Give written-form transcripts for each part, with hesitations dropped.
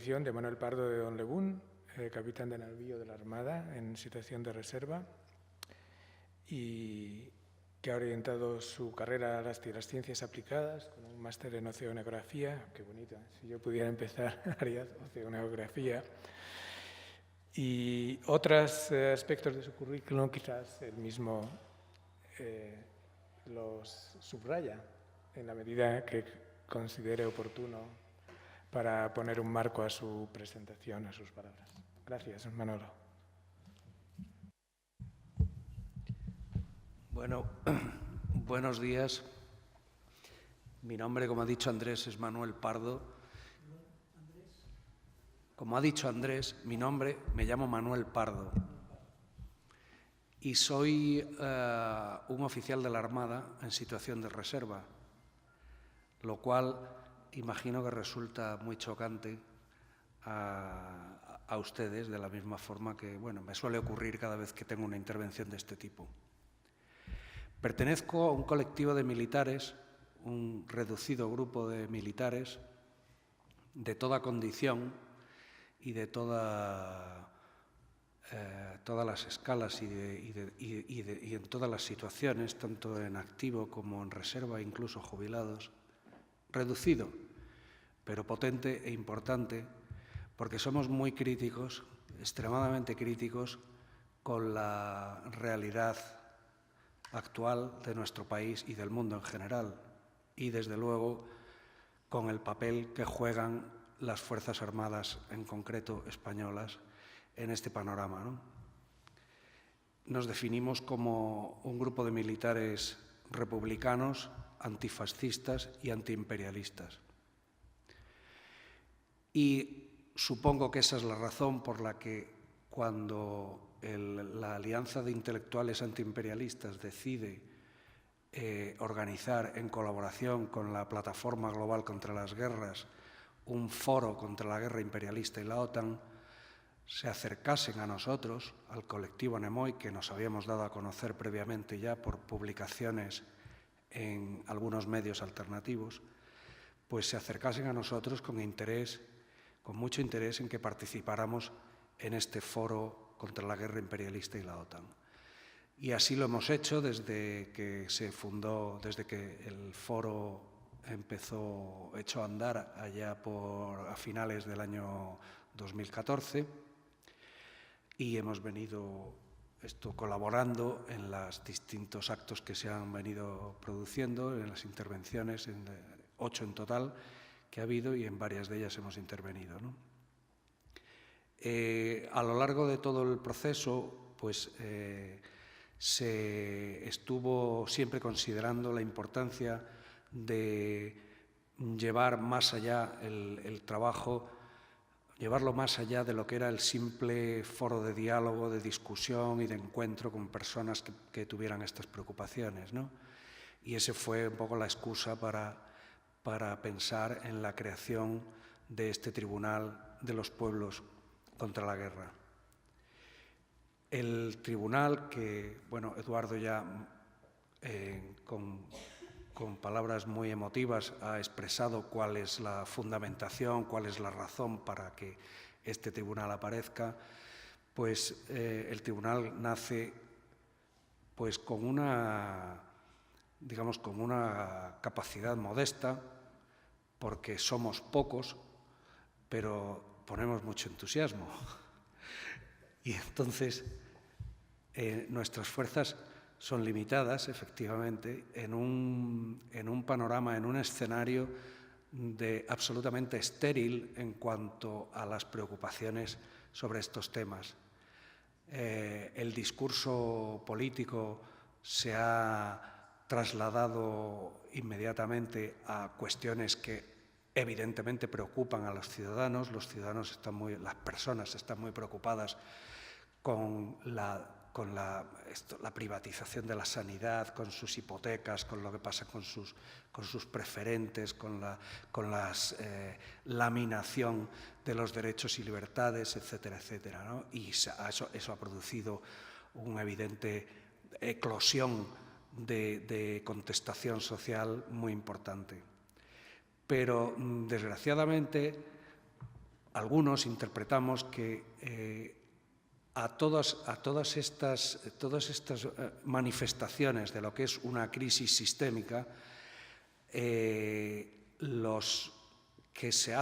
intervención de Manuel Pardo de Don Legún, capitán de navío de la Armada en situación de reserva, y que ha orientado su carrera a las ciencias aplicadas con un máster en oceanografía. Qué bonito, si yo pudiera empezar, haría oceanografía. Y otros aspectos de su currículum quizás él mismo los subraya en la medida que considere oportuno para poner un marco a su presentación, a sus palabras. Gracias, Manolo. Bueno, buenos días. Mi nombre, como ha dicho Andrés, es Manuel Pardo. Como ha dicho Andrés, mi nombre, me llamo Manuel Pardo y soy un oficial de la Armada en situación de reserva, lo cual imagino que resulta muy chocante a ustedes, de la misma forma que me suele ocurrir cada vez que tengo una intervención de este tipo. Pertenezco a un colectivo de militares, un reducido grupo de militares de toda condición y de todas las escalas y en todas las situaciones, tanto en activo como en reserva, incluso jubilados, reducido, pero potente e importante, porque somos muy críticos, extremadamente críticos, con la realidad actual de nuestro país y del mundo en general, y desde luego con el papel que juegan las Fuerzas Armadas, en concreto españolas, en este panorama, ¿no? Nos definimos como un grupo de militares republicanos, antifascistas y antiimperialistas. Y supongo que esa es la razón por la que cuando la Alianza de Intelectuales Antiimperialistas decide organizar en colaboración con la Plataforma Global contra las Guerras un foro contra la guerra imperialista y la OTAN, se acercasen a nosotros, al colectivo Nemoy, que nos habíamos dado a conocer previamente ya por publicaciones en algunos medios alternativos, pues se acercasen a nosotros con mucho interés en que participáramos en este foro contra la guerra imperialista y la OTAN. Y así lo hemos hecho desde que se fundó, desde que el foro echó a andar allá a finales del año 2014, y hemos venido colaborando en los distintos actos que se han venido produciendo, en las intervenciones, 8 en total que ha habido, y en varias de ellas hemos intervenido, ¿no? A lo largo de todo el proceso, pues se estuvo siempre considerando la importancia de llevar más allá el trabajo, llevarlo más allá de lo que era el simple foro de diálogo, de discusión y de encuentro con personas que tuvieran estas preocupaciones, ¿no? Y esa fue un poco la excusa para pensar en la creación de este Tribunal de los Pueblos contra la Guerra. El tribunal que, Eduardo ya con palabras muy emotivas ha expresado cuál es la fundamentación, cuál es la razón para que este tribunal aparezca, pues el tribunal nace pues con una capacidad modesta, porque somos pocos, pero ponemos mucho entusiasmo. Y entonces nuestras fuerzas son limitadas, efectivamente, en un panorama, en un escenario absolutamente estéril en cuanto a las preocupaciones sobre estos temas. El discurso político se ha trasladado inmediatamente a cuestiones que evidentemente preocupan a los ciudadanos. Las personas están muy preocupadas con la privatización de la sanidad, con sus hipotecas, con lo que pasa con sus preferentes, con la laminación de los derechos y libertades, etcétera, etcétera, ¿no? Y eso ha producido una evidente eclosión de contestación social muy importante. Pero, desgraciadamente, algunos interpretamos que a todas estas manifestaciones de lo que es una crisis sistémica, los que se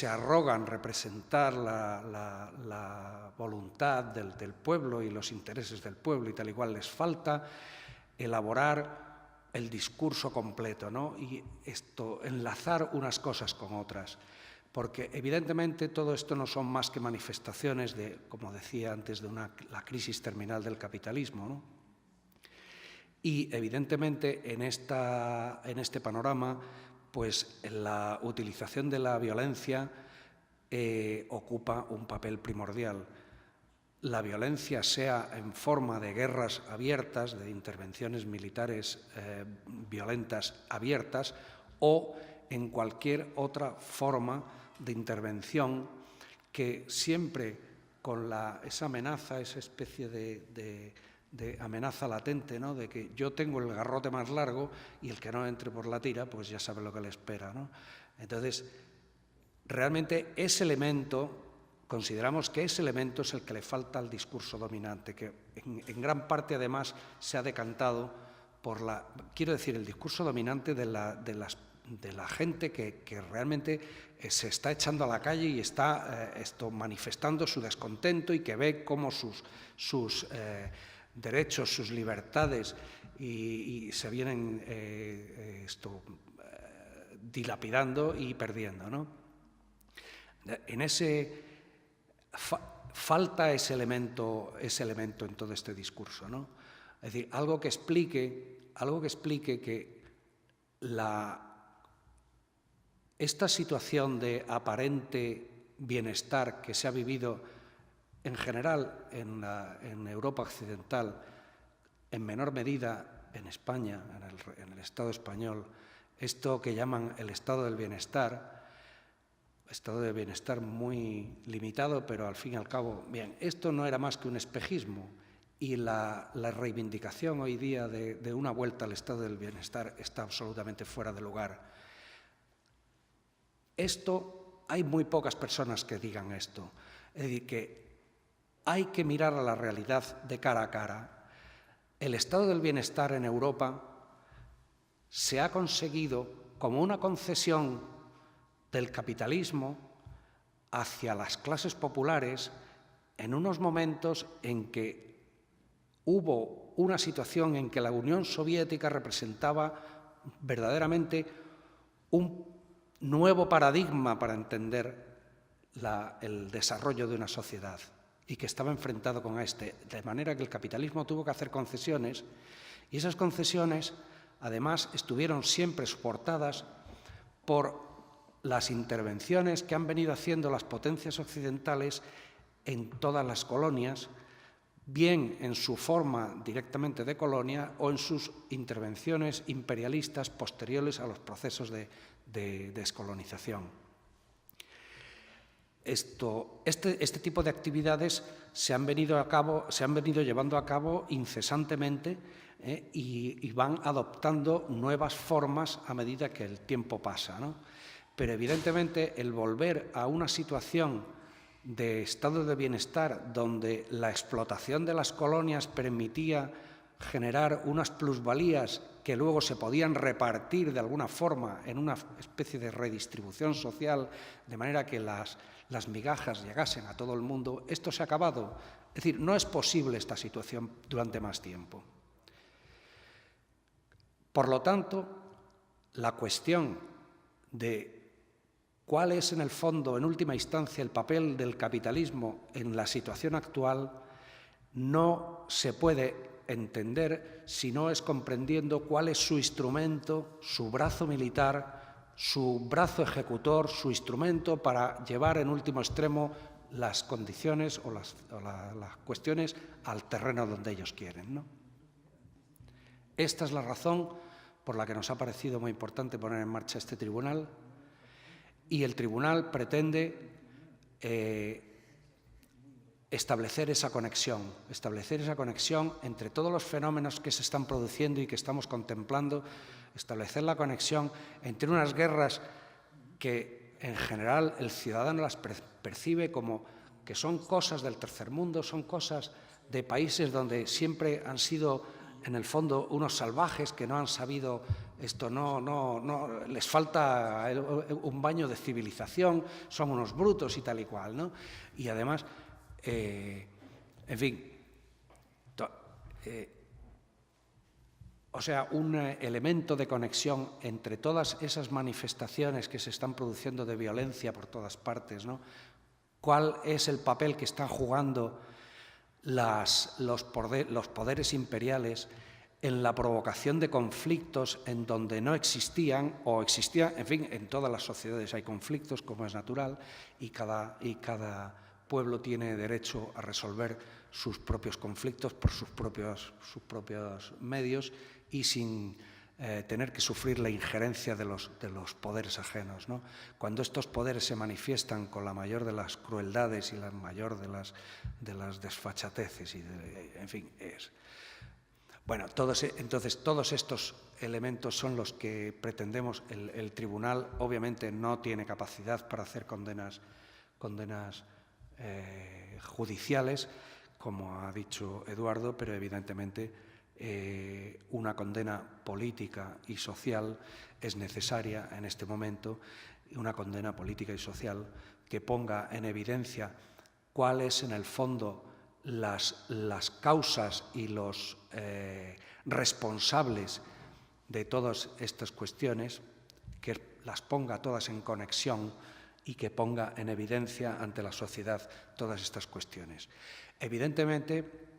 arrogan representar la voluntad del pueblo y los intereses del pueblo y tal y cual, les falta elaborar el discurso completo, ¿no? Y enlazar unas cosas con otras. Porque evidentemente todo esto no son más que manifestaciones de, como decía antes, de la crisis terminal del capitalismo, ¿no? Y evidentemente en este panorama, pues la utilización de la violencia ocupa un papel primordial. La violencia, sea en forma de guerras abiertas, de intervenciones militares violentas abiertas, o en cualquier otra forma de intervención que siempre con esa amenaza, esa especie de amenaza latente, ¿no? De que yo tengo el garrote más largo y el que no entre por la tira, pues ya sabe lo que le espera, ¿no? Entonces, realmente ese elemento, consideramos que ese elemento es el que le falta al discurso dominante, que en gran parte además se ha decantado por el discurso dominante de la gente que realmente se está echando a la calle y está manifestando su descontento y que ve cómo sus derechos, sus libertades y se vienen dilapidando y perdiendo, ¿no? Falta ese elemento en todo este discurso, ¿no? Es decir, algo que explique que esta situación de aparente bienestar que se ha vivido en general en Europa occidental, en menor medida en España, en el Estado español, esto que llaman el estado del bienestar muy limitado, pero al fin y al cabo, bien, esto no era más que un espejismo y la reivindicación hoy día de una vuelta al estado del bienestar está absolutamente fuera de lugar. Hay muy pocas personas que digan esto. Es decir, que hay que mirar a la realidad de cara a cara. El estado del bienestar en Europa se ha conseguido como una concesión del capitalismo hacia las clases populares en unos momentos en que hubo una situación en que la Unión Soviética representaba verdaderamente un nuevo paradigma para entender el desarrollo de una sociedad y que estaba enfrentado con de manera que el capitalismo tuvo que hacer concesiones y esas concesiones además estuvieron siempre soportadas por las intervenciones que han venido haciendo las potencias occidentales en todas las colonias, bien en su forma directamente de colonia o en sus intervenciones imperialistas posteriores a los procesos de descolonización. Este tipo de actividades se han venido llevando a cabo incesantemente y van adoptando nuevas formas a medida que el tiempo pasa, ¿no? Pero evidentemente el volver a una situación de estado de bienestar donde la explotación de las colonias permitía generar unas plusvalías que luego se podían repartir de alguna forma en una especie de redistribución social, de manera que las migajas llegasen a todo el mundo, esto se ha acabado. Es decir, no es posible esta situación durante más tiempo. Por lo tanto, la cuestión de cuál es en el fondo, en última instancia, el papel del capitalismo en la situación actual no se puede entender si no es comprendiendo cuál es su instrumento, su brazo militar, su brazo ejecutor, su instrumento para llevar en último extremo las condiciones o las cuestiones al terreno donde ellos quieren, ¿no? Esta es la razón por la que nos ha parecido muy importante poner en marcha este tribunal, y el tribunal pretende establecer esa conexión entre todos los fenómenos que se están produciendo y que estamos contemplando, establecer la conexión entre unas guerras que en general el ciudadano las percibe como que son cosas del tercer mundo, son cosas de países donde siempre han sido, en el fondo, unos salvajes que no han sabido esto, no les falta un baño de civilización, son unos brutos y tal y cual, ¿no? Y además, en fin, o sea, un elemento de conexión entre todas esas manifestaciones que se están produciendo de violencia por todas partes, ¿no? ¿Cuál es el papel que están jugando los poderes imperiales en la provocación de conflictos en donde no existían o existían? En fin, en todas las sociedades hay conflictos, como es natural, y cada pueblo tiene derecho a resolver sus propios conflictos por sus propios medios y sin tener que sufrir la injerencia de los poderes ajenos, ¿no? Cuando estos poderes se manifiestan con la mayor de las crueldades y la mayor de las desfachateces, en fin, bueno, entonces todos estos elementos son los que pretendemos. El tribunal obviamente no tiene capacidad para hacer condenas judiciales, como ha dicho Eduardo, pero evidentemente una condena política y social es necesaria en este momento, una condena política y social que ponga en evidencia cuáles en el fondo las causas y los responsables de todas estas cuestiones, que las ponga todas en conexión y que ponga en evidencia ante la sociedad todas estas cuestiones. Evidentemente,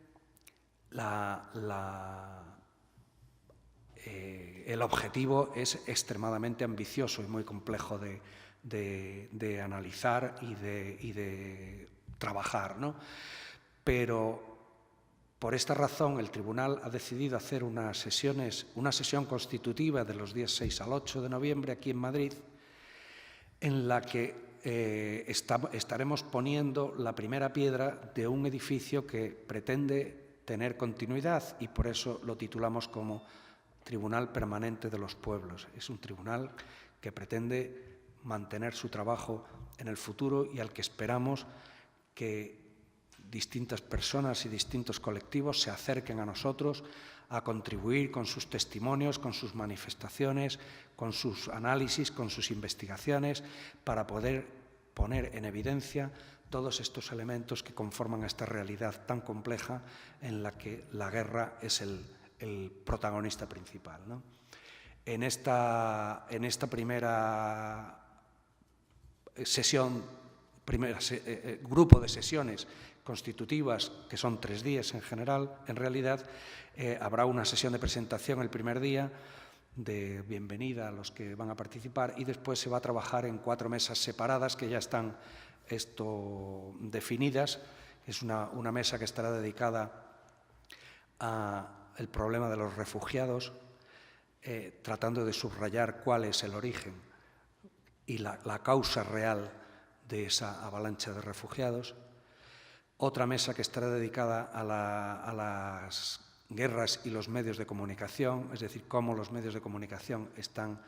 el objetivo es extremadamente ambicioso y muy complejo de analizar y de trabajar, ¿no? Pero por esta razón el Tribunal ha decidido hacer una sesión constitutiva de los días 6 al 8 de noviembre aquí en Madrid, en la que estaremos poniendo la primera piedra de un edificio que pretende tener continuidad y por eso lo titulamos como Tribunal Permanente de los Pueblos. Es un tribunal que pretende mantener su trabajo en el futuro y al que esperamos que distintas personas y distintos colectivos se acerquen a nosotros a contribuir con sus testimonios, con sus manifestaciones, con sus análisis, con sus investigaciones, para poder poner en evidencia todos estos elementos que conforman esta realidad tan compleja en la que la guerra es el protagonista principal, ¿no? En esta primera sesión, grupo de sesiones constitutivas, que son 3 días en general, en realidad, habrá una sesión de presentación el primer día, de bienvenida a los que van a participar, y después se va a trabajar en 4 mesas separadas que ya están definidas. Es una mesa que estará dedicada al problema de los refugiados, tratando de subrayar cuál es el origen y la causa real de esa avalancha de refugiados. Otra mesa que estará dedicada a las guerras y los medios de comunicación, es decir, cómo los medios de comunicación están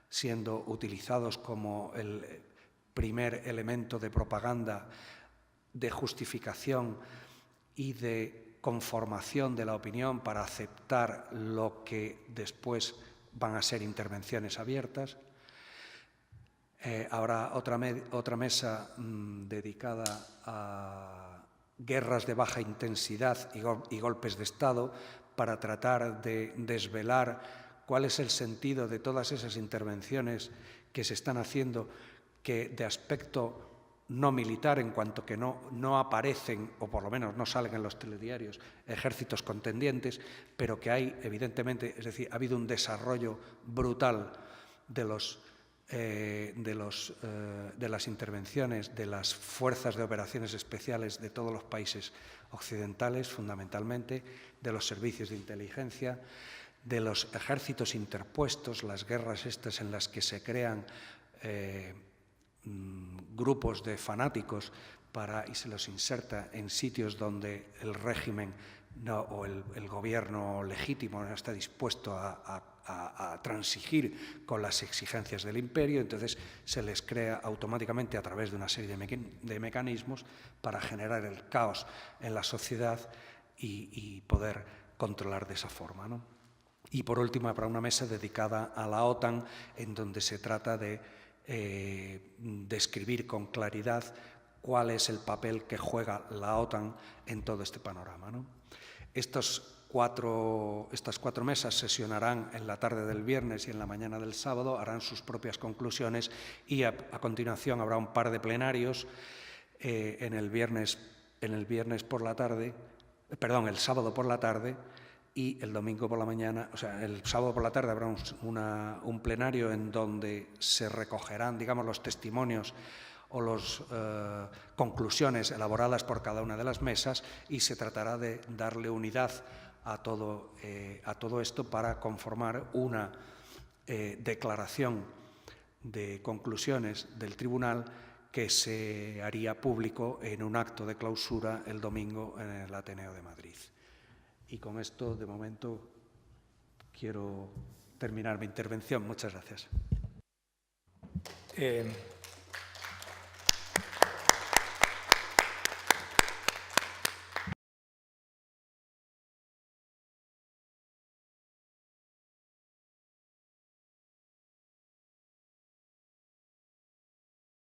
siendo utilizados como el primer elemento de propaganda, de justificación y de conformación de la opinión para aceptar lo que después van a ser intervenciones abiertas. Habrá otra mesa dedicada a guerras de baja intensidad y golpes de Estado para tratar de desvelar cuál es el sentido de todas esas intervenciones que se están haciendo, que de aspecto no militar, en cuanto que no aparecen, o por lo menos no salen en los telediarios, ejércitos contendientes, pero que hay, evidentemente, es decir, ha habido un desarrollo brutal de las intervenciones de las fuerzas de operaciones especiales de todos los países occidentales, fundamentalmente, de los servicios de inteligencia, de los ejércitos interpuestos, las guerras estas en las que se crean grupos de fanáticos y se los inserta en sitios donde el régimen o el gobierno legítimo no está dispuesto a a transigir con las exigencias del imperio, entonces se les crea automáticamente a través de una serie de mecanismos para generar el caos en la sociedad y poder controlar de esa forma, ¿no? Y por último, habrá una mesa dedicada a la OTAN, en donde se trata de describir con claridad cuál es el papel que juega la OTAN en todo este panorama, ¿no? Estas cuatro mesas sesionarán en la tarde del viernes y en la mañana del sábado, harán sus propias conclusiones y a continuación habrá un par de plenarios el sábado por la tarde y el domingo por la mañana, o sea, el sábado por la tarde habrá un plenario en donde se recogerán, digamos, los testimonios o las conclusiones elaboradas por cada una de las mesas y se tratará de darle unidad a todo esto para conformar una declaración de conclusiones del tribunal que se haría público en un acto de clausura el domingo en el Ateneo de Madrid. Y con esto, de momento, quiero terminar mi intervención. Muchas gracias.